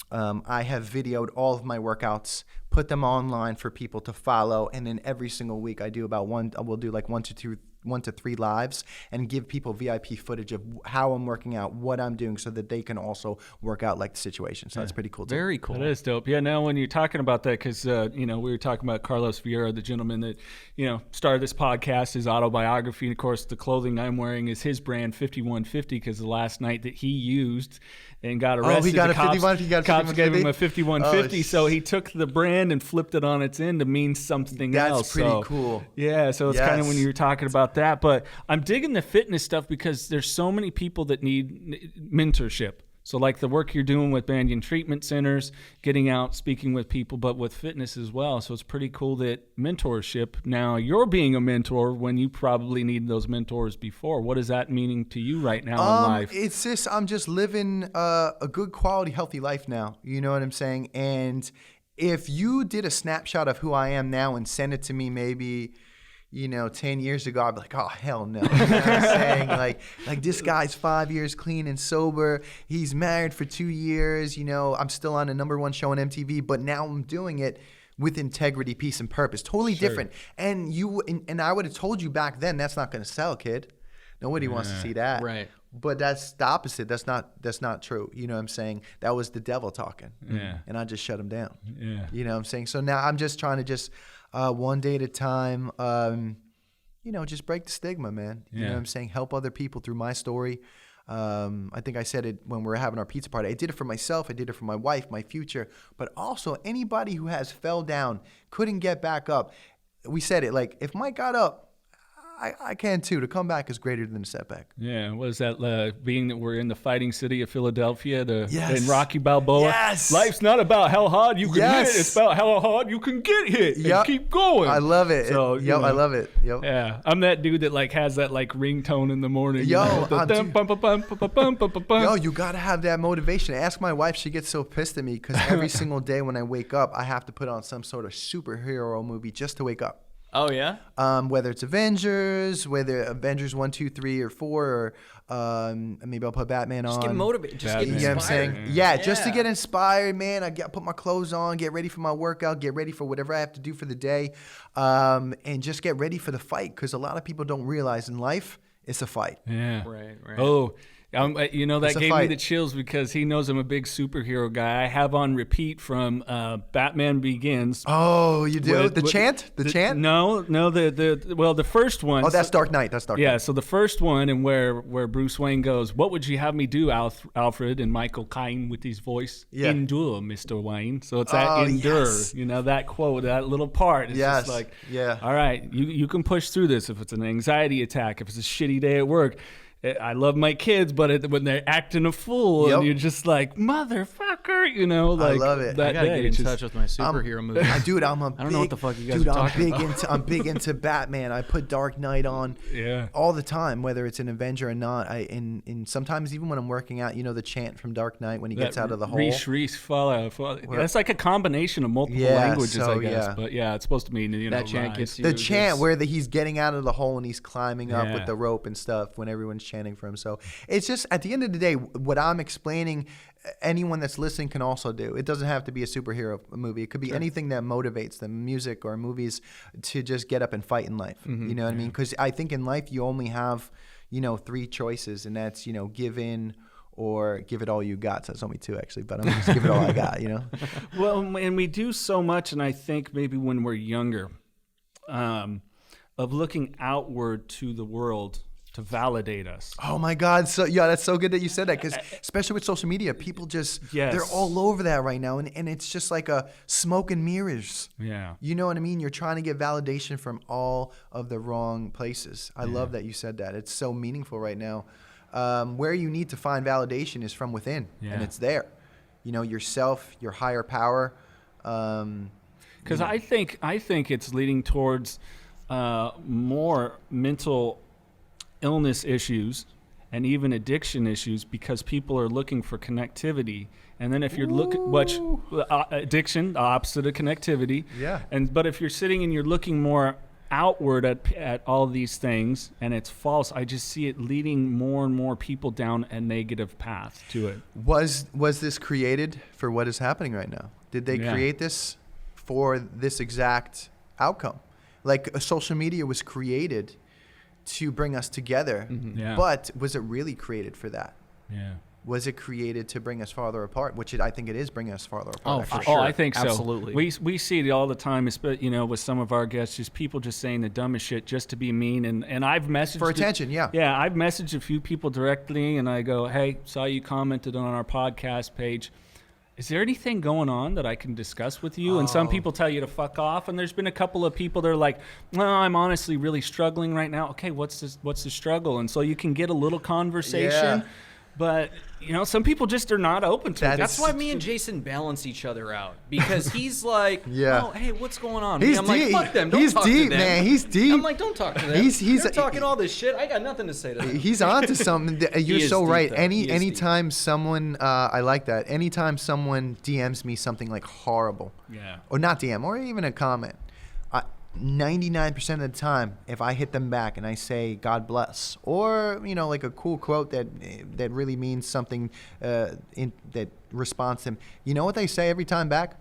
I have videoed all of my workouts, put them online for people to follow, and then every single week I do we'll do like 1 to 3 lives and give people VIP footage of how I'm working out, what I'm doing, so that they can also work out like the situation. So that's pretty cool too. Very cool. That is dope. Yeah, now when you're talking about that, because, we were talking about Carlos Vieira, the gentleman that, started this podcast, his autobiography. And of course, the clothing I'm wearing is his brand 5150, because the last night that he used and got arrested, he got the a cops, 51, he got a cops gave him a 5150? 5150. So he took the brand and flipped it on its end to mean something else. That's pretty cool. Yeah, so it's kind of when you were talking about that. But I'm digging the fitness stuff because there's so many people that need mentorship. So like the work you're doing with Banyan Treatment Centers, getting out, speaking with people, but with fitness as well. So it's pretty cool that mentorship, now you're being a mentor when you probably needed those mentors before. What is that meaning to you right now in life? It's just, I'm just living a good quality, healthy life now. You know what I'm saying? And if you did a snapshot of who I am now and send it to me maybe 10 years ago, I'd be like, oh, hell no. You know what I'm saying? Like this guy's 5 years clean and sober. He's married for 2 years. I'm still on a #1 show on MTV, but now I'm doing it with integrity, peace, and purpose. Totally different. And I would have told you back then, that's not going to sell, kid. Nobody wants to see that. Right. But that's the opposite. That's not true. You know what I'm saying? That was the devil talking. Yeah. And I just shut him down. Yeah. You know what I'm saying? So now I'm just trying to one day at a time, just break the stigma, man. You know what I'm saying? Help other people through my story. I think I said it when we were having our pizza party. I did it for myself. I did it for my wife, my future, but also anybody who has fell down, couldn't get back up. We said it like, if Mike got up, I can too. To come back is greater than a setback. Yeah, what is that? Being that we're in the fighting city of Philadelphia, Yes. in Rocky Balboa. Yes. Life's not about how hard you can hit; it's about how hard you can get hit and keep going. I love it. So, I love it. Yep. Yeah, I'm that dude that like has that like ringtone in the morning. Yo, Yo, you gotta have that motivation. Ask my wife; she gets so pissed at me because every single day when I wake up, I have to put on some sort of superhero movie just to wake up. Oh yeah. Whether it's Avengers, whether Avengers 1, 2, 3, or 4, or maybe I'll put Batman on. Just get motivated. Just get You inspired. know what I'm saying? Yeah, just to get inspired, man. I put my clothes on, get ready for my workout, get ready for whatever I have to do for the day, and just get ready for the fight. Because a lot of people don't realize in life, it's a fight. Yeah. Right. Oh, you know, that It's a gave me fight. the chills because he knows I'm a big superhero guy. I have on repeat from Batman Begins. Oh, you do? With- The with- chant? The chant? No, the first one. Oh, that's Dark Knight. That's Dark Yeah, Knight. so the first one, and where Bruce Wayne goes, "What would you have me do, Alfred?" And Michael Caine with his voice, Yeah. "Endure, Mr. Wayne." So it's that Oh, endure, yes. you know, that quote, that little part. It's Yes, just like, yeah. all right, you can push through this. If it's an anxiety attack, if it's a shitty day at work. I love my kids, but when they're acting a fool, Yep. and you're just like, motherfucker, you know, like I love it. that I gotta day, get in it's just- touch with my superhero movie. Dude, I don't know what the fuck you guys dude, are talking about. I'm big into Batman. I put Dark Knight on all the time, whether it's an Avenger or not. And sometimes even when I'm working out, you know, the chant from Dark Knight when he gets out of the hole. Reese, follow. That's like a combination of multiple Yeah, languages, so, I guess. yeah. But yeah, it's supposed to mean, you know, That chant rise. gets you. The chant just- where he's getting out of the hole and he's climbing up Yeah. with the rope and stuff when everyone's chanting for him. So it's just, at the end of the day, what I'm explaining, anyone that's listening can also do. It doesn't have to be a superhero movie. It could be anything that motivates them, music or movies, to just get up and fight in life. You know what I mean? Because I think in life you only have, you know, 3 choices, and that's, you know, give in or give it all you got. So that's only 2 actually, but I'm gonna just give it all I got, you know? Well, and we do so much, and I think maybe when we're younger, of looking outward to the world to validate us. Oh my God! So yeah, that's so good that you said that, because especially with social media, people just they're all over that right now, and it's just like a smoke and mirrors. Yeah. You know what I mean? You're trying to get validation from all of the wrong places. I love that you said that. It's so meaningful right now. Where you need to find validation is from within, and it's there. You know, yourself, your higher power. Because I think it's leading towards more mental illness issues and even addiction issues, because people are looking for connectivity. And then if you're looking, addiction, the opposite of connectivity. Yeah. But if you're sitting and you're looking more outward at all these things and it's false, I just see it leading more and more people down a negative path to it. Was this created for what is happening right now? Did they create this for this exact outcome? Like, social media was created to bring us together, but was it really created for that? Yeah. Was it created to bring us farther apart? Which I think it is bringing us farther apart. Oh, actually. for sure. Oh, I think so. Absolutely. We see it all the time, you know, with some of our guests, just people just saying the dumbest shit just to be mean. And I've messaged For attention, yeah. Yeah, I've messaged a few people directly, and I go, hey, saw you commented on our podcast page. Is there anything going on that I can discuss with you? And some people tell you to fuck off. And there's been a couple of people that are like, well, I'm honestly really struggling right now. Okay, what's the struggle? And so you can get a little conversation. Yeah. But, you know, some people just are not open to it. That's why me and Jason balance each other out, because he's like, Yeah. oh, hey, what's going on? He's I'm deep. like, fuck them. Don't He's talk deep, to them. man. He's deep. I'm like, don't talk to them. He's- They're talking all this shit. I got nothing to say to them. He's onto something. You're is so deep, right. though. He is Anytime someone, I like that. Anytime someone DMs me something like horrible, or not DM, or even a comment, 99% of the time, if I hit them back and I say God bless, or, you know, like a cool quote that really means something, that responds to them, you know what they say every time back?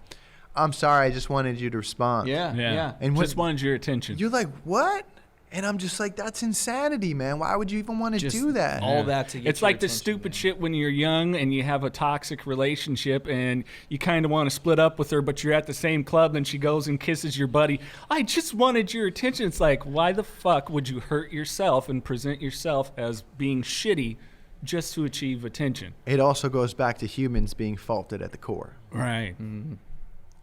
I'm sorry, I just wanted you to respond. Yeah. And just wanted your attention. You're like, what? And I'm just like, that's insanity, man. Why would you even want to Just do that? all that to get It's your like the attention, stupid man. shit when you're young and you have a toxic relationship and you kind of want to split up with her, but you're at the same club and she goes and kisses your buddy. I just wanted your attention. It's like, why the fuck would you hurt yourself and present yourself as being shitty just to achieve attention? It also goes back to humans being faulted at the core. Right.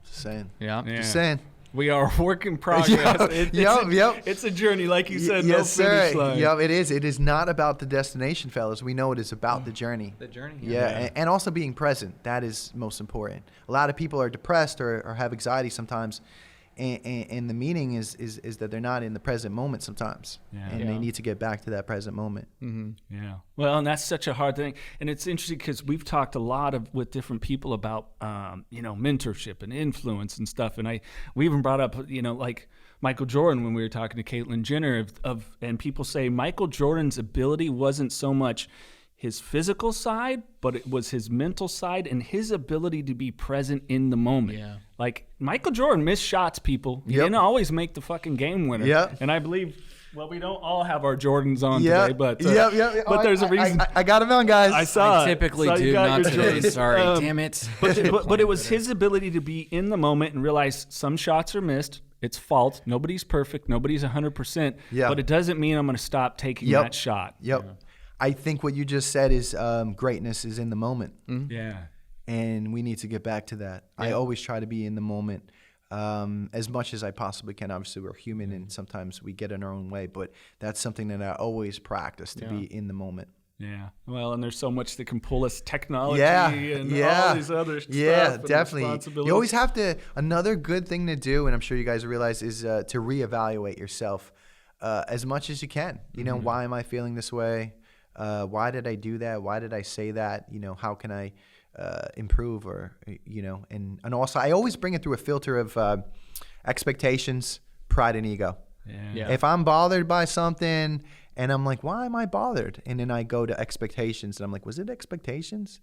Just saying. Yeah. Just saying. We are a work in progress. It's a journey, like you said. Yes, no finish sir. line. Yep, it is. It is not about the destination, fellas. We know it is about the journey. The journey. Yeah, and also being present. That is most important. A lot of people are depressed or have anxiety sometimes, and the meaning is that they're not in the present moment sometimes, and they need to get back to that present moment. Mm-hmm. Yeah. Well, and that's such a hard thing, and it's interesting because we've talked a lot with different people about mentorship and influence and stuff, and we even brought up like Michael Jordan when we were talking to Caitlyn Jenner and people say Michael Jordan's ability wasn't so much his physical side, but it was his mental side and his ability to be present in the moment. Yeah. Like Michael Jordan missed shots, people. He didn't always make the fucking game winner. Yep. And I believe, well, we don't all have our Jordans on today, but but there's a reason. I got them on, guys. I saw. I typically so do, not today. Jordans. Sorry, damn it. But it was his ability to be in the moment and realize some shots are missed. It's fault. Nobody's perfect. Nobody's 100%. Yeah. But it doesn't mean I'm going to stop taking that shot. Yep. I think what you just said is greatness is in the moment. Mm-hmm. Yeah. And we need to get back to that. Yeah. I always try to be in the moment as much as I possibly can. Obviously, we're human and sometimes we get in our own way, but that's something that I always practice, to be in the moment. Yeah. Well, and there's so much that can pull us, technology and all these other stuff. Yeah, definitely. You always have to, another good thing to do, and I'm sure you guys realize, is to reevaluate yourself as much as you can. You know, why am I feeling this way? Why did I do that? Why did I say that? How can I improve? Or and also I always bring it through a filter of expectations, pride, and ego. Yeah. If I'm bothered by something and I'm like, why am I bothered? And then I go to expectations and I'm like, was it expectations?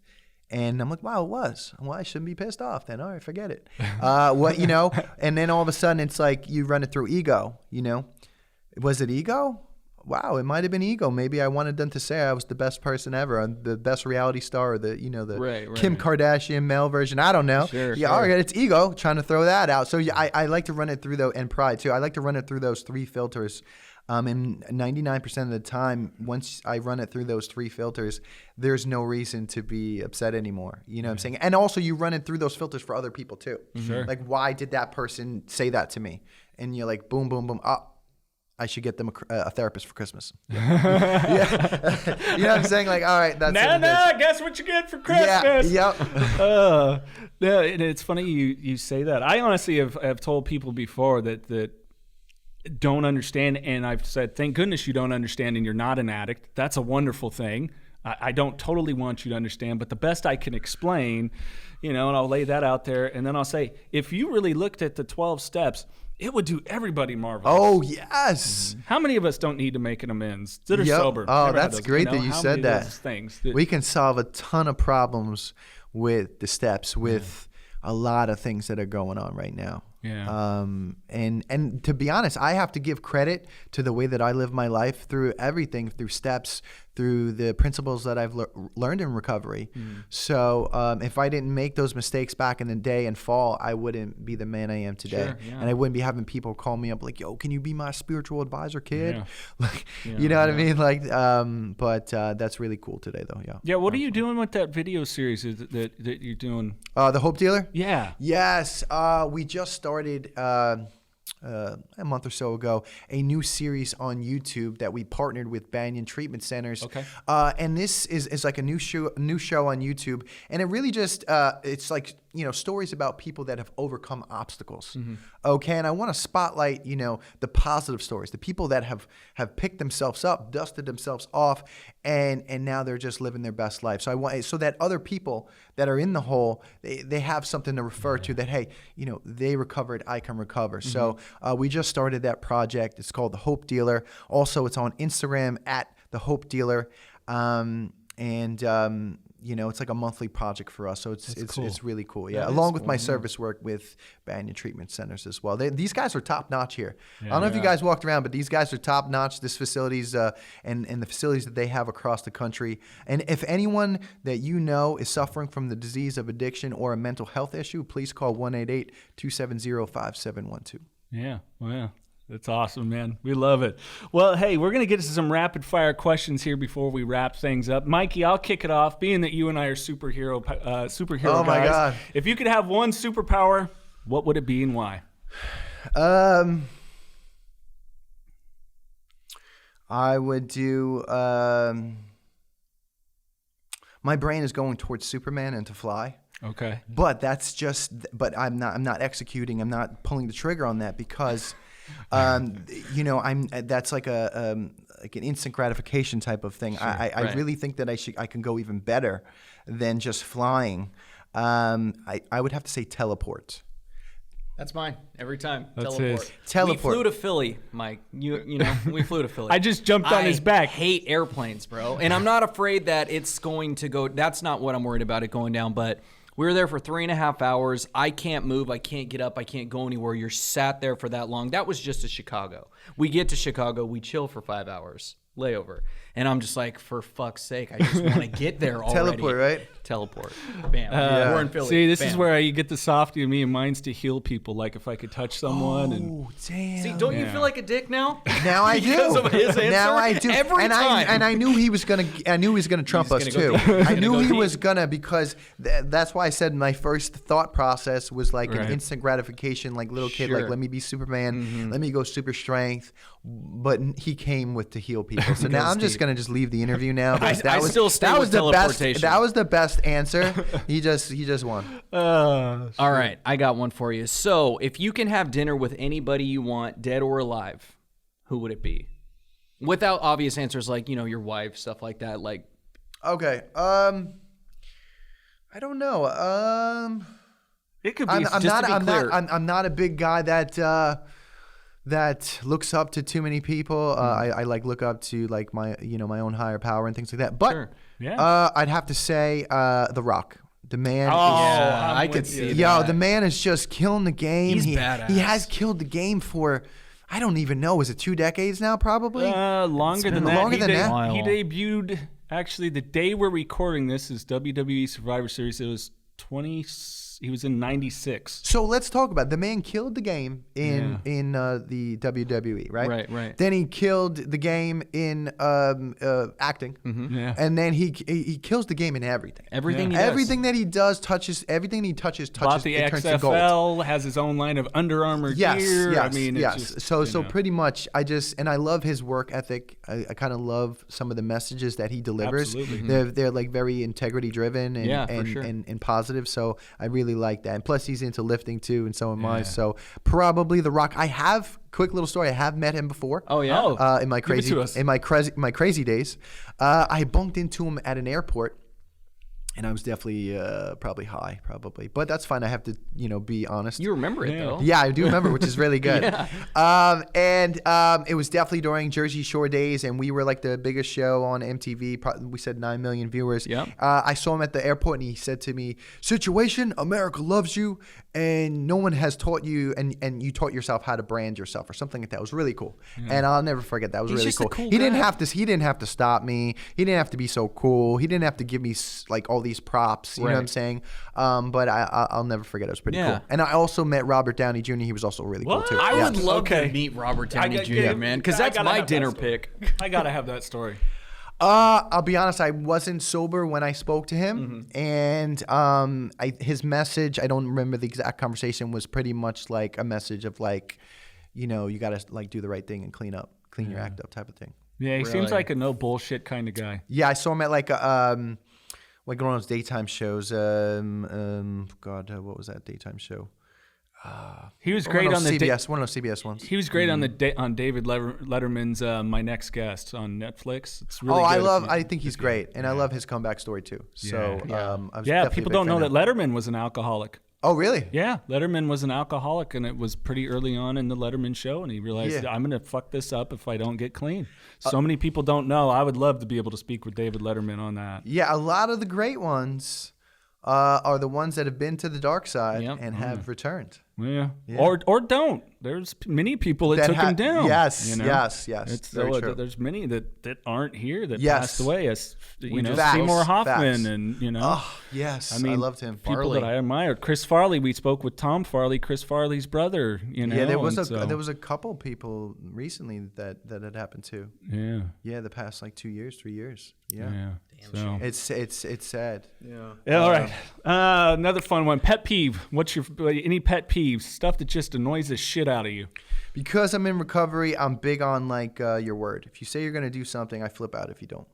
And I'm like, wow, it was. Well, I shouldn't be pissed off then. All right, forget it. And then all of a sudden it's like you run it through ego. Was it ego? Wow, it might have been ego. Maybe I wanted them to say I was the best person ever, I'm the best reality star, or the Kim Kardashian male version. I don't know. Sure. All right, it's ego trying to throw that out. So I like to run it through and pride too. I like to run it through those three filters. And 99% of the time, once I run it through those three filters, there's no reason to be upset anymore. You know what I'm saying? And also you run it through those filters for other people too. Sure. Like, why did that person say that to me? And you're like, boom, boom, boom. I should get them a therapist for Christmas. Yeah. You know what I'm saying? Like, all right, that's it. Guess what you get for Christmas? Yeah, yeah, and it's funny you say that. I honestly have told people before that don't understand, and I've said, thank goodness you don't understand and you're not an addict. That's a wonderful thing. I don't totally want you to understand, but the best I can explain, and I'll lay that out there, and then I'll say, if you really looked at the 12 steps, it would do everybody marvelous. Oh, yes. How many of us don't need to make an amends that are sober? Oh, that's great that you said that. Things we can solve a ton of problems with the steps, with a lot of things that are going on right now. Yeah. And to be honest, I have to give credit to the way that I live my life through everything, through steps, through the principles that I've learned in recovery. So if I didn't make those mistakes back in the day and fall, I wouldn't be the man I am today. Sure, yeah. And I wouldn't be having people call me up like, yo, can you be my spiritual advisor, kid? Yeah. Like, you know what I mean? Like, but that's really cool today though. Yeah. Yeah. What are you doing with that video series that you're doing? The Hope Dealer? Yeah. Yes. We just started a month or so ago a new series on YouTube that we partnered with Banyan Treatment Centers. Okay. And this is like a new show on YouTube, and it really just it's like stories about people that have overcome obstacles. Okay, and I want to spotlight the positive stories, the people that have picked themselves up, dusted themselves off, and now they're just living their best life. So I want so that other people that are in the hole, they have something to refer to, that hey, they recovered, I can recover. So we just started that project. It's called The Hope Dealer. Also, it's on Instagram at The Hope Dealer. It's like a monthly project for us, so it's cool. It's really cool. Yeah, along with my service work with Banyan Treatment Centers as well. These guys are top notch here. I don't know if you guys walked around, but these guys are top notch. This facilities and the facilities that they have across the country. And if anyone that is suffering from the disease of addiction or a mental health issue, please call 1-888-270-5712. Yeah. Well. That's awesome, man. We love it. Well, hey, we're going to get to some rapid fire questions here before we wrap things up. Mikey, I'll kick it off. Being that you and I are superhero oh guys, my God. If you could have one superpower, what would it be and why? I would do. My brain is going towards Superman and to fly. Okay. But that's just. But I'm not executing. I'm not pulling the trigger on that because, That's like an instant gratification type of thing. Sure, I really think that I can go even better than just flying. I would have to say teleport. That's mine every time. That's Teleport. his. Teleport. We flew to Philly, Mike. You know, we flew to Philly. I just jumped on his back. I hate airplanes, bro. And I'm not afraid that it's going to go. That's not what I'm worried about it going down. But we were there for 3.5 hours. I can't move. I can't get up. I can't go anywhere. You're sat there for that long. That was just to Chicago. We get to Chicago. We chill for 5 hours. Layover. And I'm just like, for fuck's sake, I just want to get there already. Teleport, right? Teleport. Bam. We're in Philly. See, this Bam. is where you get the softy in me, and mine's to heal people. Like if I could touch someone. Oh, damn. See, don't you feel like a dick now? Now I do. Because of his answer? Now I do. Every time. I knew he was gonna. I knew he was gonna trump us gonna go too. deep. I knew he deep. was gonna because that's why I said my first thought process was like Right. an instant gratification, like little kid, Sure. like let me be Superman, let me go super strength. But he came with to heal people. So now I'm just gonna just leave the interview now. because I still stay with the best. teleportation. That was the best answer. He just won. All right, I got one for you. So, if you can have dinner with anybody you want, dead or alive, who would it be? Without obvious answers like, your wife, stuff like that. Like, Okay. I don't know. It could be. I'm not a big guy that looks up to too many people. I like look up to like my my own higher power and things like that. But Sure. Yeah. I'd have to say The Rock. The man. yeah, I'm I with could you. see Yo, that. the man is just killing the game. He's he badass. has killed the game for I don't even know. Is it 2 decades now? Probably. Longer than been that. longer than that. He debuted. Actually, the day we're recording this is WWE Survivor Series. It was 20. He was in '96. So let's talk about it. The man killed the game in the WWE, right? Right. Then he killed the game in acting, Yeah. and then he kills the game in everything. Everything he does. Everything that he does touches. Everything he touches Bought the it turns to gold. XFL, has his own line of Under Armour gear. Yes, I mean, it's yes. just, So pretty much, I love his work ethic. I kind of love some of the messages that he delivers. Absolutely. They're like very integrity driven and positive. So I really like that. And plus, he's into lifting too, and so am I. So probably The Rock. I have quick little story. I have met him before. Oh, yeah? In my Give it to us. my crazy days, I bumped into him at an airport. And I was definitely probably high, but that's fine. I have to, be honest. You remember it, though. Yeah, I do remember, which is really good. Yeah. It was definitely during Jersey Shore days, and we were like the biggest show on MTV. We said 9 million viewers. Yep. I saw him at the airport, and he said to me, "Situation, America loves you, and no one has taught you, and you taught yourself how to brand yourself," or something like that. It was really cool, and I'll never forget that. It was He's really just a cool. cool He didn't guy. have to stop me. He didn't have to be so cool. He didn't have to give me like all these props. You know what I'm Right. saying? But I'll never forget. It was pretty Yeah. cool. And I also met Robert Downey Jr. He was also really cool What? too. I Yes. would love Okay. to meet Robert Downey I got- Jr., yeah, man, because I that's gotta my have that dinner story. pick. I gotta have that story. I'll be honest. I wasn't sober when I spoke to him, and his message. I don't remember the exact conversation. Was pretty much like a message of like, you gotta like do the right thing and clean your act up type of thing. Yeah, he seems Really? like a no bullshit kind of guy. Yeah, I saw him at like a like one of those daytime shows. God, what was that daytime show? He was great on the CBS. One of those CBS ones. He was great on on David Letterman's My Next Guest on Netflix. It's really good. I think he's great, and I love his comeback story too. So, I was Yeah, definitely people a big don't know fan that of- Letterman was an alcoholic. Oh, really? Yeah, Letterman was an alcoholic, and it was pretty early on in the Letterman show, and he realized, Yeah. I'm going to fuck this up if I don't get clean. So many people don't know. I would love to be able to speak with David Letterman on that. Yeah, a lot of the great ones are the ones that have been to the dark side Yep. and have returned. Yeah. Or don't. There's many people that took him down. Yes, you know? yes. It's very true. There's many that aren't here that Yes. passed away. As Facts, Seymour Hoffman, facts. and Oh, yes. I loved him. people Farley. that I admire. Chris Farley. We spoke with Tom Farley, Chris Farley's brother. Yeah, there was a couple people recently that had happened to. Yeah. Yeah, the past like 2 years, 3 years. Yeah. Yeah. So. It's sad. Yeah, all right. Another fun one. Pet peeve. What's your any pet peeve peeves, stuff that just annoys the shit out of you? Because I'm in recovery, I'm big on like your word. If you say you're going to do something, I flip out if you don't.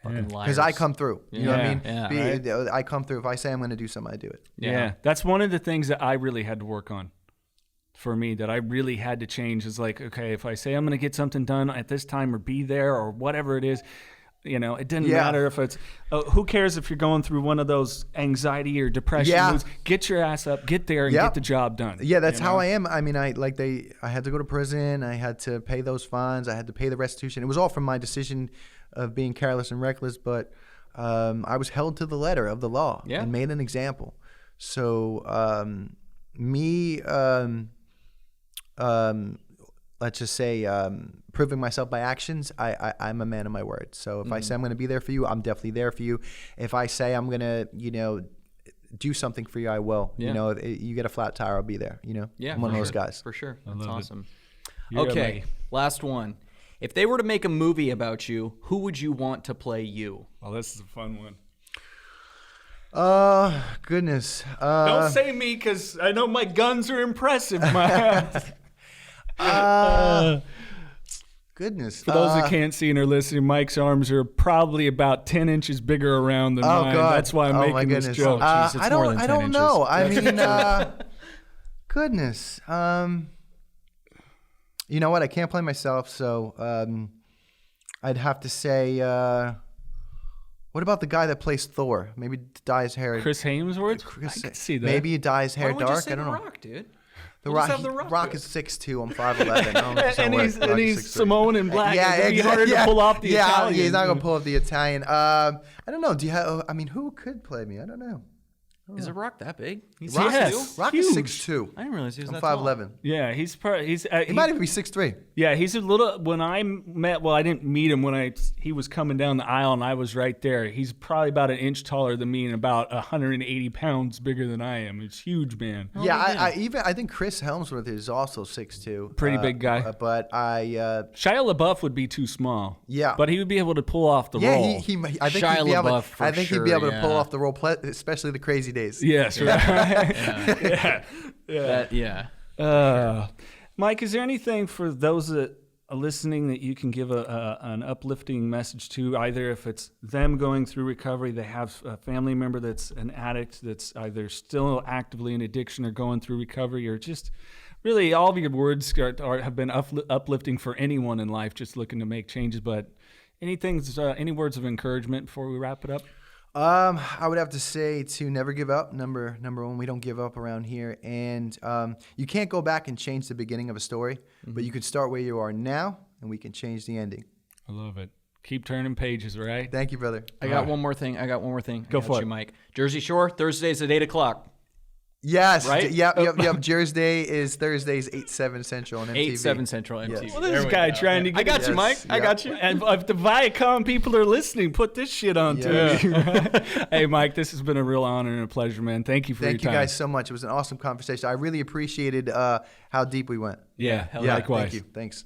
Fucking liars. Because I come through. You know what I mean? Yeah, I come through. If I say I'm going to do something, I do it. Yeah. That's one of the things that I really had to work on. For me, that I really had to change is like, okay, if I say I'm going to get something done at this time or be there or whatever it is, you know, it didn't matter if it's, who cares if you're going through one of those anxiety or depression moods? Get your ass up, get there, and get the job done. Yeah, that's how I am. I mean, I had to go to prison. I had to pay those fines. I had to pay the restitution. It was all from my decision of being careless and reckless, but I was held to the letter of the law and made an example. So let's just say proving myself by actions, I'm a man of my word. So if I say I'm going to be there for you, I'm definitely there for you. If I say I'm going to, do something for you, I will. You know, if you get a flat tire, I'll be there. I'm one of those guys. For sure. That's awesome. Yeah, okay, last one. If they were to make a movie about you, who would you want to play you? Well, this is a fun one. Goodness. Don't say me, because I know my guns are impressive. Goodness. For those that can't see and are listening, Mike's arms are probably about 10 inches bigger around than mine. God. That's why I'm making this joke. I don't know. I mean, goodness. You know what? I can't play myself, so I'd have to say, what about the guy that plays Thor? Maybe dye his hair. Chris Hemsworth? I could see that. Maybe he dye his hair Why don't we dark. just say I don't know. The Rock, dude. The Rock, Rock is 6'2". I'm 5'11". And he's Samoan and black. It'd be harder to pull off the Italian. Yeah, he's not gonna pull off the Italian. I don't know. Do you have? I mean, who could play me? I don't know. Is The Rock that big? He's Rock 6'2"? Rock is 6'2". I didn't realize he was I'm that tall. 5'11". Yeah, he might even be 6'3". Yeah, he's a little. When I met, well, I didn't meet him when he was coming down the aisle, and I was right there. He's probably about an inch taller than me and about 180 pounds bigger than I am. He's a huge, man. I think Chris Hemsworth is also 6'2". Pretty big guy. But Shia LaBeouf would be too small. Yeah, but he would be able to pull off the role. I think Shia he'd be able. LaBeouf I think he'd be able to pull off the role, especially the crazy days. Yes, right. Mike, is there anything for those that are listening that you can give an uplifting message to, either if it's them going through recovery, they have a family member that's an addict that's either still actively in addiction or going through recovery, or just really all of your words have been uplifting for anyone in life just looking to make changes, but any words of encouragement before we wrap it up? I would have to say to never give up. Number one, we don't give up around here. And you can't go back and change the beginning of a story, but you can start where you are now, and we can change the ending. I love it. Keep turning pages, right? Thank you, brother. I got one more thing. Go for it, Mike. Jersey Shore, Thursdays at 8 o'clock. Yes. Right? Yep. Jersey Day is Thursdays, 8/7 Central on MTV. 8/7 Central MTV. Yes. Well, this guy trying to get I got you, Mike. I got you. And if the Viacom people are listening, put this shit on too. Hey, Mike, this has been a real honor and a pleasure, man. Thank you for your time. Thank you guys so much. It was an awesome conversation. I really appreciated how deep we went. Yeah, likewise. Thank you. Thanks.